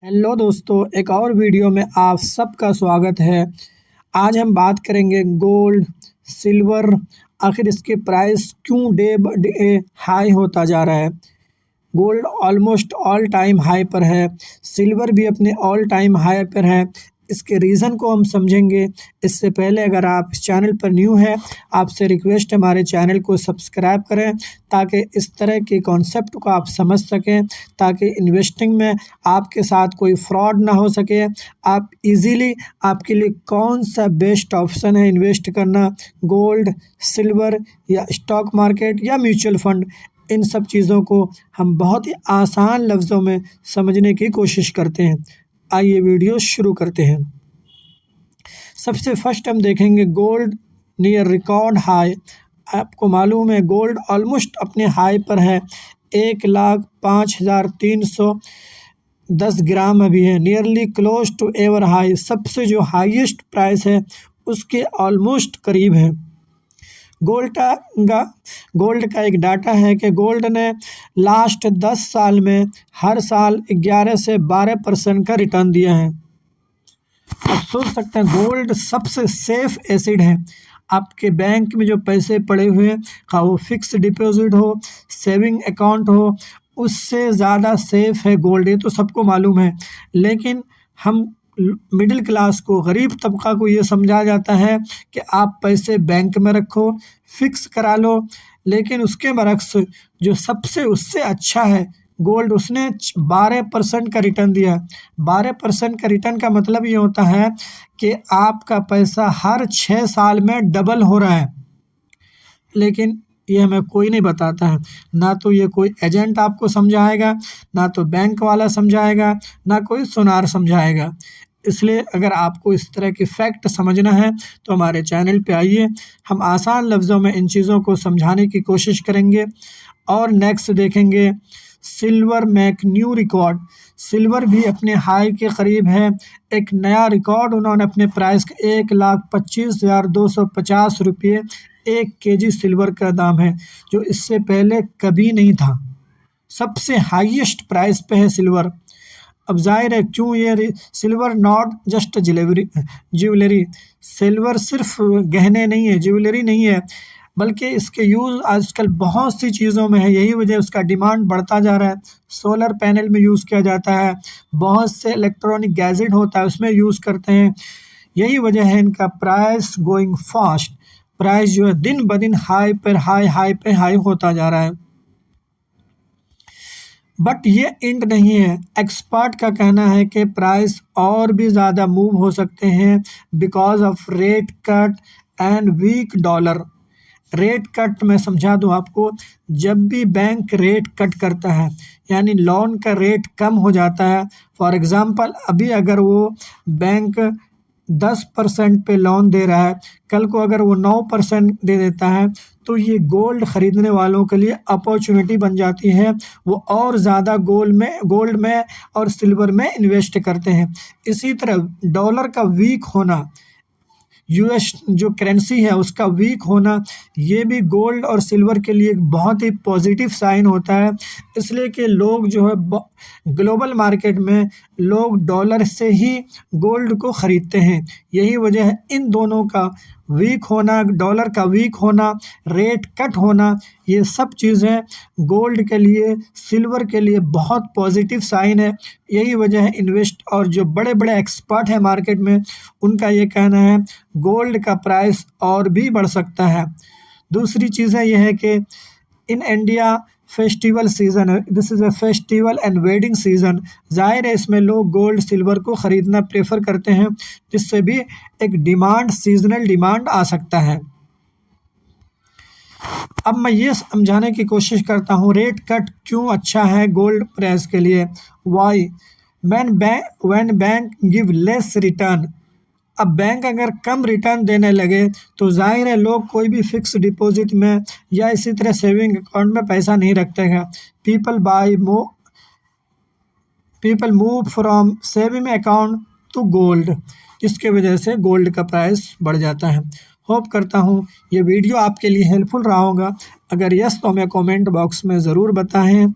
Hello दोस्तों, एक और वीडियो में आप सबका स्वागत है। आज हम बात करेंगे गोल्ड, सिल्वर, आखिर इसके प्राइस क्यों डे बाय डे हाई होता जा रहा है। Gold almost all time high पर है, सिल्वर भी अपने ऑल टाइम हाई पर है। इसके रीज़न को हम समझेंगे। इससे पहले अगर आप इस चैनल पर न्यू है, आपसे रिक्वेस्ट है हमारे चैनल को सब्सक्राइब करें ताकि इस तरह के कॉन्सेप्ट को आप समझ सकें, ताकि इन्वेस्टिंग में आपके साथ कोई फ्रॉड ना हो सके। आप इजीली आपके लिए कौन सा बेस्ट ऑप्शन है इन्वेस्ट करना, गोल्ड, सिल्वर या स्टॉक मार्केट या म्यूचुअल फंड, इन सब चीज़ों को हम बहुत ही आसान लफ्ज़ों में समझने की कोशिश करते हैं। आइए वीडियो शुरू करते हैं। सबसे फर्स्ट हम देखेंगे गोल्ड नियर रिकॉर्ड हाई। आपको मालूम है गोल्ड ऑलमोस्ट अपने हाई पर है, 1,05,310 ग्राम अभी है, nearly close to ever high. सबसे जो हाईएस्ट प्राइस है उसके ऑलमोस्ट करीब है। गोल्ड का एक डाटा है कि गोल्ड ने लास्ट 10 साल में हर साल 11 से 12% का रिटर्न दिया है। आप सोच सकते हैं गोल्ड सबसे सेफ एसिड है। आपके बैंक में जो पैसे पड़े हुए हैं, खा वो फिक्स डिपॉजिट हो, सेविंग अकाउंट हो, उससे ज़्यादा सेफ है गोल्ड। ये तो सबको मालूम है, लेकिन हम मिडिल क्लास को, गरीब तबका को ये समझा जाता है कि आप पैसे बैंक में रखो, फिक्स करा लो। लेकिन उसके बरक्स जो सबसे उससे अच्छा है गोल्ड, उसने 12% का रिटर्न दिया। 12% का रिटर्न का मतलब ये होता है कि आपका पैसा हर 6 साल में डबल हो रहा है। लेकिन ये हमें कोई नहीं बताता है, ना तो ये कोई एजेंट आपको समझाएगा, ना तो बैंक वाला समझाएगा, ना कोई सुनार समझाएगा। इसलिए अगर आपको इस तरह की फैक्ट समझना है तो हमारे चैनल पे आइए, हम आसान लफ्ज़ों में इन चीज़ों को समझाने की कोशिश करेंगे। और नेक्स्ट देखेंगे silver make new record. Silver भी अपने हाई के करीब है, एक नया रिकॉर्ड उन्होंने अपने प्राइस का 1,25,250 रुपये 1 केजी सिल्वर का दाम है, जो इससे पहले कभी नहीं था। सबसे हाईएस्ट प्राइस पे है सिल्वर। अब ज़ाहिर है क्यों ये silver not just jewellery, silver सिर्फ गहने नहीं है, ज्वेलरी नहीं है, बल्कि इसके यूज़ आजकल बहुत सी चीज़ों में है। यही वजह उसका डिमांड बढ़ता जा रहा है। सोलर पैनल में यूज़ किया जाता है, बहुत से इलेक्ट्रॉनिक गैजेट होता है उसमें यूज़ करते हैं। यही वजह है इनका प्राइस गोइंग फास्ट। प्राइस जो है दिन ब दिन हाई पर हाई होता जा रहा है। बट ये एंड नहीं है। एक्सपर्ट का कहना है कि प्राइस और भी ज़्यादा मूव हो सकते हैं because of rate cut and weak dollar. Rate cut मैं समझा दूं आपको, जब भी बैंक रेट कट करता है यानी लोन का रेट कम हो जाता है। फॉर एग्ज़ाम्पल अभी अगर वो बैंक 10% पे लोन दे रहा है, कल को अगर वो 9% दे देता है, तो ये गोल्ड ख़रीदने वालों के लिए अपॉर्चुनिटी बन जाती है। वो और ज़्यादा गोल्ड में और सिल्वर में इन्वेस्ट करते हैं। इसी तरह डॉलर का वीक होना, यूएस जो करेंसी है उसका वीक होना, ये भी गोल्ड और सिल्वर के लिए एक बहुत ही पॉजिटिव साइन होता है। इसलिए कि लोग जो है ग्लोबल मार्केट में लोग डॉलर से ही गोल्ड को ख़रीदते हैं। यही वजह है इन दोनों का वीक होना, डॉलर का वीक होना, रेट कट होना, ये सब चीज़ें गोल्ड के लिए, सिल्वर के लिए बहुत पॉजिटिव साइन है। यही वजह है इन्वेस्ट और जो बड़े बड़े एक्सपर्ट हैं मार्केट में, उनका ये कहना है गोल्ड का प्राइस और भी बढ़ सकता है। दूसरी चीज़ें यह है कि इन इंडिया फेस्टिवल सीज़न है, this is a festival and wedding season. ज़ाहिर है इसमें लोग गोल्ड सिल्वर को ख़रीदना प्रेफर करते हैं, जिससे भी एक डिमांड, सीजनल डिमांड आ सकता है। अब मैं ये समझाने की कोशिश करता हूँ रेट कट क्यों अच्छा है गोल्ड प्राइस के लिए। Why when bank give less return. अब बैंक अगर कम रिटर्न देने लगे तो जाहिर है लोग कोई भी फिक्स डिपॉजिट में या इसी तरह सेविंग अकाउंट में पैसा नहीं रखते हैं। People move from saving account to gold. इसके वजह से गोल्ड का प्राइस बढ़ जाता है। होप करता हूँ ये वीडियो आपके लिए हेल्पफुल रहा होगा। अगर यस तो हमें कमेंट बॉक्स में ज़रूर बताएं।